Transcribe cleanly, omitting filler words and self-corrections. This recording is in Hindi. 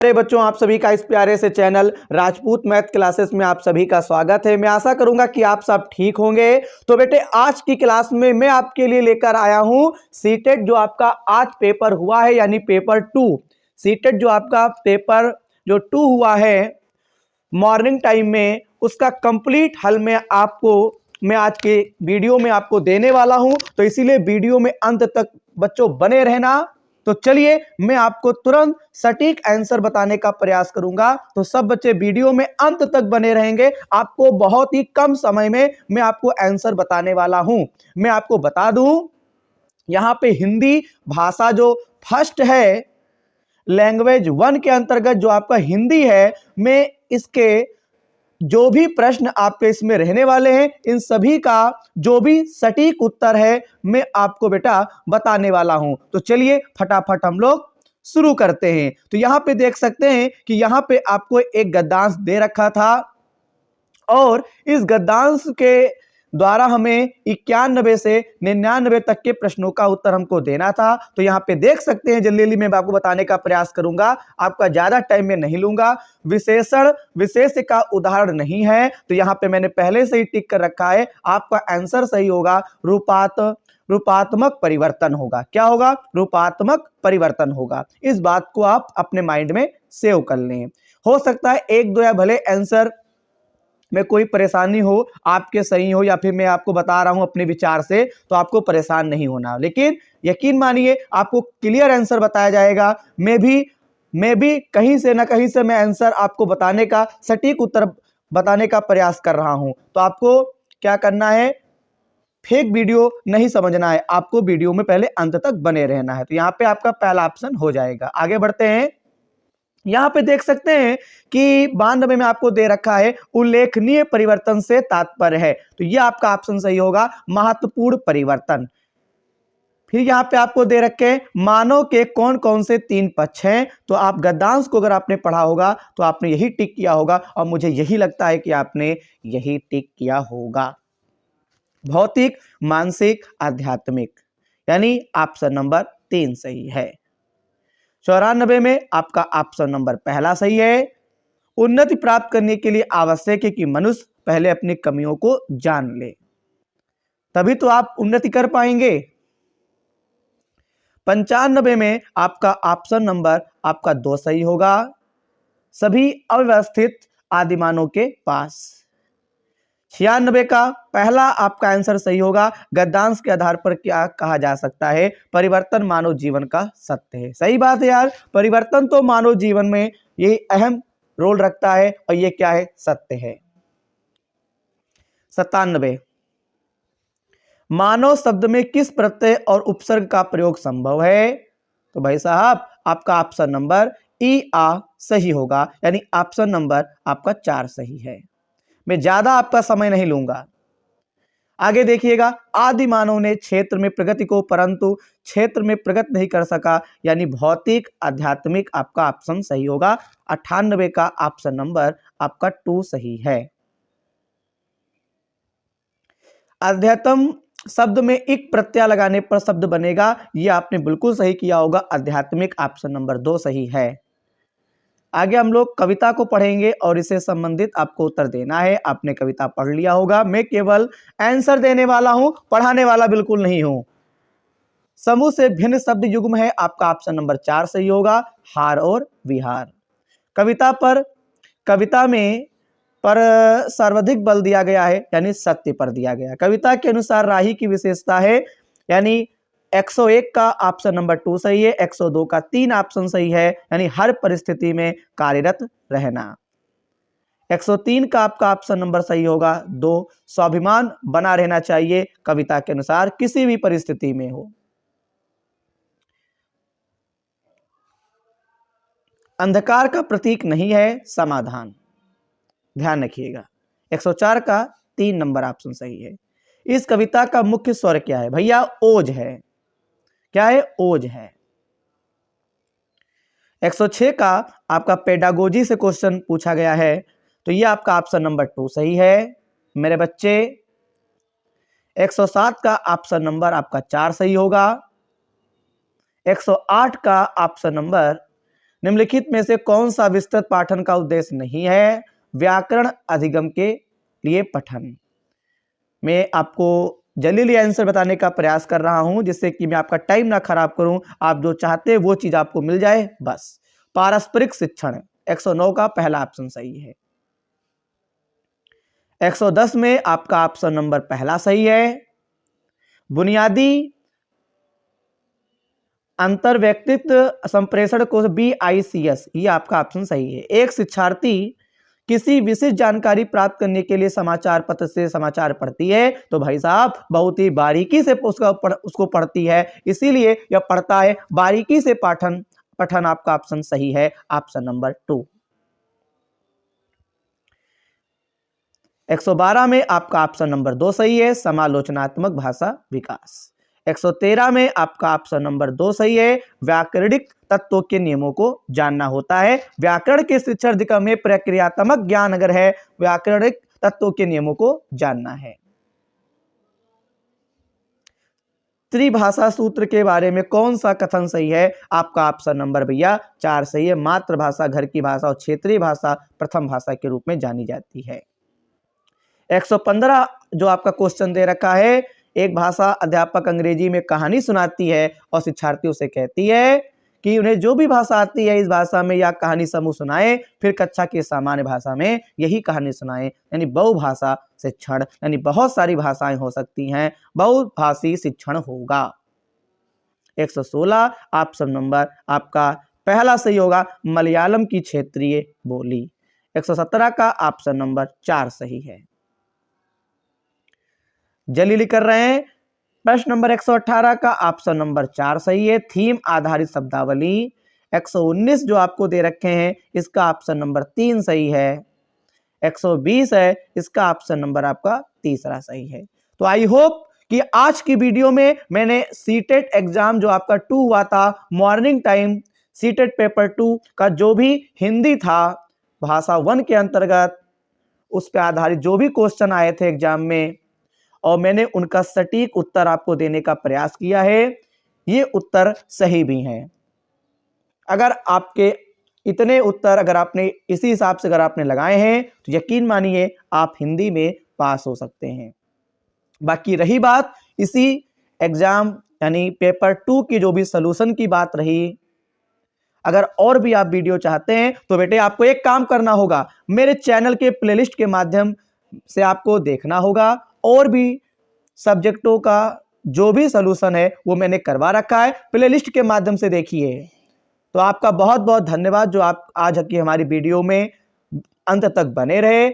अरे बच्चों, आप सभी का इस प्यारे से चैनल राजपूत मैथ क्लासेस में आप सभी का स्वागत है। मैं आशा करूंगा कि आप सब ठीक होंगे। तो बेटे, आज की क्लास में मैं आपके लिए लेकर आया हूं सीटेट जो आपका आज पेपर हुआ है, यानी पेपर 2। सीटेट जो आपका पेपर जो 2 हुआ है मॉर्निंग टाइम में, उसका कंप्लीट हल मैं आज के वीडियो में आपको देने वाला हूं। तो इसीलिए वीडियो में अंत तक बच्चों बने रहना। तो चलिए, मैं आपको तुरंत सटीक आंसर बताने का प्रयास करूंगा। तो सब बच्चे वीडियो में अंत तक बने रहेंगे। आपको बहुत ही कम समय में मैं आपको आंसर बताने वाला हूं। मैं आपको बता दूं, यहां पे हिंदी भाषा जो फर्स्ट है, लैंग्वेज 1 के अंतर्गत जो आपका हिंदी है, मैं इसके जो भी प्रश्न आपके इसमें रहने वाले हैं, इन सभी का जो भी सटीक उत्तर है, मैं आपको बेटा बताने वाला हूं। तो चलिए फटाफट हम लोग शुरू करते हैं। तो यहां पे देख सकते हैं कि यहां पे आपको एक गद्यांश दे रखा था और इस गद्यांश के द्वारा हमें 91 से 99 तक के प्रश्नों का उत्तर हमको देना था। तो यहाँ पे देख सकते हैं, जल्दी जल्दी मैं आपको बताने का प्रयास करूंगा, आपका ज्यादा टाइम में नहीं लूंगा। विशेषण विशेष का उदाहरण नहीं है, तो यहाँ पे मैंने पहले से ही टिक कर रखा है। आपका आंसर सही होगा, रूपात्मक परिवर्तन होगा। क्या होगा? रूपात्मक परिवर्तन होगा। इस बात को आप अपने माइंड में सेव कर लें। हो सकता है एक दो या भले आंसर में कोई परेशानी हो, आपके सही हो, या फिर मैं आपको बता रहा हूं अपने विचार से, तो आपको परेशान नहीं होना। लेकिन यकीन मानिए, आपको क्लियर आंसर बताया जाएगा। मैं भी कहीं से ना कहीं से मैं आंसर आपको बताने का, सटीक उत्तर बताने का प्रयास कर रहा हूं। तो आपको क्या करना है, फेक वीडियो नहीं समझना है, आपको वीडियो में पहले अंत तक बने रहना है। तो यहाँ पे आपका पहला ऑप्शन हो जाएगा। आगे बढ़ते हैं। यहां पे देख सकते हैं कि 92 में आपको दे रखा है उल्लेखनीय परिवर्तन से तात्पर्य है। तो ये आपका ऑप्शन सही होगा, महत्वपूर्ण परिवर्तन। फिर यहां पे आपको दे रखे हैं मानव के कौन कौन से 3 पक्ष हैं। तो आप गद्यांश को अगर आपने पढ़ा होगा तो आपने यही टिक किया होगा, और मुझे यही लगता है कि आपने यही टिक किया होगा। भौतिक, मानसिक, आध्यात्मिक, यानी ऑप्शन नंबर 3 सही है। 94 में आपका ऑप्शन नंबर पहला सही है। उन्नति प्राप्त करने के लिए आवश्यक है कि मनुष्य पहले अपनी कमियों को जान ले, तभी तो आप उन्नति कर पाएंगे। 95 में आपका ऑप्शन नंबर आपका 2 सही होगा। सभी अव्यवस्थित आदिमानव के पास। 96 का पहला आपका आंसर सही होगा। गद्यांश के आधार पर क्या कहा जा सकता है? परिवर्तन मानव जीवन का सत्य है। सही बात है यार, परिवर्तन तो मानव जीवन में ये अहम रोल रखता है, और ये क्या है? सत्य है। 97 मानव शब्द में किस प्रत्यय और उपसर्ग का प्रयोग संभव है? तो भाई साहब, आपका ऑप्शन नंबर ई आ सही होगा, यानी ऑप्शन नंबर आपका 4 सही है। मैं ज्यादा आपका समय नहीं लूंगा। आगे देखिएगा, आदि मानव ने क्षेत्र में प्रगति को, परंतु क्षेत्र में प्रगति नहीं कर सका, यानी भौतिक, आध्यात्मिक आपका ऑप्शन सही होगा। 98 का ऑप्शन नंबर आपका 2 सही है। अध्यात्म शब्द में एक प्रत्यय लगाने पर शब्द बनेगा, यह आपने बिल्कुल सही किया होगा। आध्यात्मिक ऑप्शन नंबर 2 सही है। आगे हम लोग कविता को पढ़ेंगे और इससे संबंधित आपको उत्तर देना है। आपने कविता पढ़ लिया होगा, मैं केवल आंसर देने वाला हूं, पढ़ाने वाला बिल्कुल नहीं हूं। समूह से भिन्न शब्द युग्म है, आपका ऑप्शन नंबर 4 सही होगा। हार और विहार। कविता में पर सर्वाधिक बल दिया गया है, यानी सत्य पर दिया गया। कविता के अनुसार राही की विशेषता है, यानी 101 का ऑप्शन नंबर 2 सही है। 102 का 3 ऑप्शन सही है, यानी हर परिस्थिति में कार्यरत रहना। 103 का आपका ऑप्शन नंबर सही होगा 2, स्वाभिमान बना रहना चाहिए कविता के अनुसार, किसी भी परिस्थिति में हो। अंधकार का प्रतीक नहीं है समाधान, ध्यान रखिएगा। 104 का 3 नंबर ऑप्शन सही है। इस कविता का मुख्य स्वर क्या है? भैया ओज है। क्या है? ओज है। 106 का आपका पेडागोजी से क्वेश्चन पूछा गया है, तो ये आपका ऑप्शन नंबर 2 सही है मेरे बच्चे। 107 का ऑप्शन नंबर आपका 4 सही होगा। 108 का ऑप्शन नंबर निम्नलिखित में से कौन सा विस्तृत पाठन का उद्देश्य नहीं है? व्याकरण अधिगम के लिए पठन। मैं आपको जल्दी आंसर बताने का प्रयास कर रहा हूं जिससे कि मैं आपका टाइम ना खराब करूं, आप जो चाहते हैं वो चीज आपको मिल जाए बस। पारस्परिक शिक्षण 109 का पहला ऑप्शन सही है। 110 में आपका ऑप्शन नंबर पहला सही है। बुनियादी अंतर व्यक्तित्व संप्रेषण कोश BICS, ये आपका ऑप्शन सही है। एक शिक्षार्थी किसी विशिष्ट जानकारी प्राप्त करने के लिए समाचार पत्र से समाचार पढ़ती है तो भाई साहब बहुत ही बारीकी से उसको पढ़ती है, इसीलिए यह पढ़ता है। बारीकी से पठन आपका ऑप्शन सही है, ऑप्शन नंबर 2। 112 में आपका ऑप्शन नंबर 2 सही है, समालोचनात्मक भाषा विकास। 113 में आपका ऑप्शन नंबर 2 सही है, व्याकरणिक तत्वों के नियमों को जानना होता है। व्याकरण के शिक्षण अधिगम में प्रक्रियात्मक ज्ञान अगर है, व्याकरणिक तत्वों के नियमों को जानना है। त्रिभाषा सूत्र के बारे में कौन सा कथन सही है? आपका ऑप्शन नंबर भैया 4 सही है। मातृभाषा, घर की भाषा और क्षेत्रीय भाषा प्रथम भाषा के रूप में जानी जाती है। 115 जो आपका क्वेश्चन दे रखा है, एक भाषा अध्यापक अंग्रेजी में कहानी सुनाती है और शिक्षार्थियों से कहती है कि उन्हें जो भी भाषा आती है इस भाषा में या कहानी समूह सुनाए, फिर कक्षा के सामान्य भाषा में यही कहानी सुनाए, यानी बहुभाषा शिक्षण, यानी बहुत सारी भाषाएं हो सकती हैं, बहुभाषी शिक्षण होगा। 116 ऑप्शन नंबर आपका पहला सही होगा, मलयालम की क्षेत्रीय बोली। 117 का ऑप्शन नंबर 4 सही है। जल्दी कर रहे हैं। प्रश्न नंबर 118 का ऑप्शन नंबर 4 सही है, थीम आधारित शब्दावली। 119 जो आपको दे रखे हैं इसका ऑप्शन नंबर 3 सही है। 120 है, इसका ऑप्शन नंबर आपका तीसरा सही है। तो आई होप कि आज की वीडियो में मैंने सीटेट एग्जाम जो आपका 2 हुआ था मॉर्निंग टाइम, सीटेट पेपर 2 का जो भी हिंदी था भाषा 1 के अंतर्गत, उस पर आधारित जो भी क्वेश्चन आए थे एग्जाम में, और मैंने उनका सटीक उत्तर आपको देने का प्रयास किया है। ये उत्तर सही भी हैं। अगर आपके इतने उत्तर अगर आपने इसी हिसाब से अगर आपने लगाए हैं तो यकीन मानिए आप हिंदी में पास हो सकते हैं। बाकी रही बात इसी एग्जाम यानी पेपर 2 की जो भी सॉल्यूशन की बात रही, अगर और भी आप वीडियो चाहते हैं तो बेटे आपको एक काम करना होगा, मेरे चैनल के प्लेलिस्ट के माध्यम से आपको देखना होगा, और भी सब्जेक्टों का जो भी सॉल्यूशन है वो मैंने करवा रखा है, प्लेलिस्ट के माध्यम से देखिए। तो आपका बहुत बहुत धन्यवाद जो आप आज की हमारी वीडियो में अंत तक बने रहे।